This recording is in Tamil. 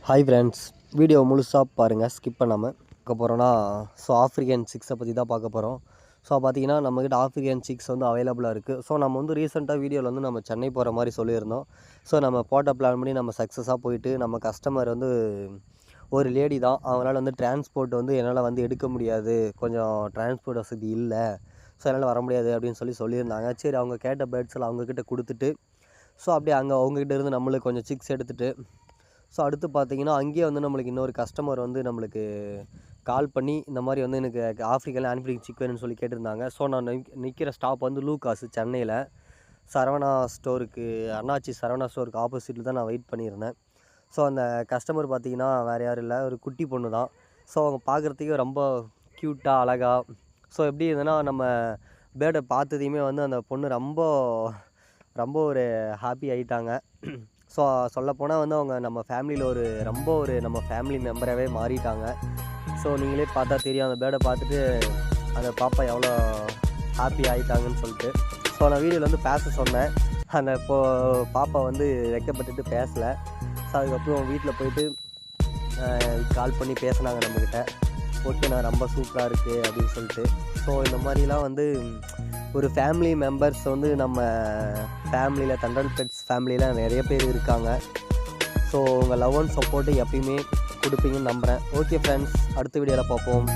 ஹாய் ஃப்ரெண்ட்ஸ், வீடியோ முழுசாக பாருங்கள், ஸ்கிப் பண்ணாமல். பார்க்க போகிறோன்னா ஆஃப்ரிக்கன் சிக்ஸை பற்றி தான் பார்க்க போகிறோம். பார்த்தீங்கன்னா நம்மக்கிட்ட ஆஃப்ரிக்கன் சிக்ஸ் வந்து அவைலபிளாக இருக்குது. நம்ம வந்து ரீசெண்டாக வீடியோவில் வந்து நம்ம சென்னை போகிற மாதிரி சொல்லியிருந்தோம். நம்ம போட்ட பிளான் பண்ணி நம்ம சக்ஸஸாக போயிட்டு நம்ம கஸ்டமர் வந்து ஒரு லேடி தான். அவங்களால வந்து டிரான்ஸ்போர்ட் வந்து என்னால் வந்து எடுக்க முடியாது, கொஞ்சம் டிரான்ஸ்போர்ட் வசதி இல்லை, என்னால் வர முடியாது அப்படின்னு சொல்லியிருந்தாங்க. சரி, அவங்க கேட்ட பேர்ட்ஸ் எல்லாம் அவங்கக்கிட்ட கொடுத்துட்டு அப்படியே அவங்கக்கிட்ட இருந்து நம்மளுக்கு கொஞ்சம் சிக்ஸ் எடுத்துகிட்டு அடுத்து பார்த்தீங்கன்னா அங்கேயே வந்து நம்மளுக்கு இன்னொரு கஸ்டமர் வந்து நம்மளுக்கு கால் பண்ணி இந்த மாதிரி வந்து எனக்கு ஆஃப்ரிக்காவில் ஆன்ஃப்ரிக் சிக் வேணும்னு சொல்லி கேட்டிருந்தாங்க. நான் நிற்கிற ஸ்டாப் வந்து லூகாஸ், சென்னையில் சரவணா ஸ்டோருக்கு, அண்ணாச்சி சரவணா ஸ்டோருக்கு ஆப்போசிட்டில் தான் நான் வெயிட் பண்ணியிருந்தேன். அந்த கஸ்டமர் பார்த்திங்கன்னா வேறு யாரும் இல்லை, ஒரு குட்டி பொண்ணு தான். அவங்க பார்க்குறதுக்கே ரொம்ப க்யூட்டாக அழகாக. எப்படி இருந்ததுன்னா நம்ம பேர்டை பார்த்ததையுமே வந்து அந்த பொண்ணு ரொம்ப ரொம்ப ஒரு ஹாப்பி ஆகிட்டாங்க. சொல்லப்போனால் வந்து அவங்க நம்ம ஃபேமிலியில் நம்ம ஃபேமிலி மெம்பராகவே மாறிட்டாங்க. நீங்களே பார்த்தா தெரியும், அந்த பேர்டை பார்த்துட்டு அந்த பாப்பா எவ்வளோ ஹாப்பி ஆகிட்டாங்கன்னு சொல்லிட்டு. நான் வீடியோவில் வந்து பேச சொன்னேன். அந்த பாப்பா வந்து வெக்கப்பட்டுட்டு பேசலை. அதுக்கப்புறம் வீட்டில் போயிட்டு கால் பண்ணி பேசினாங்க நம்மக்கிட்ட. ஓகே, நான் ரொம்ப சூப்பராக இருக்குது அப்படின்னு சொல்லிட்டு. இந்த மாதிரிலாம் வந்து ஒரு ஃபேமிலி மெம்பர்ஸ் வந்து நம்ம ஃபேமிலியில், தண்டல் பெட்ஸ் ஃபேமிலியில் நிறைய பேர் இருக்காங்க. உங்கள் லவ் அண்ட் சப்போர்ட்டு எப்பயுமே கொடுப்பீங்கன்னு நம்புகிறேன். ஓகே ஃப்ரெண்ட்ஸ், அடுத்த வீடியோவில் பார்ப்போம்.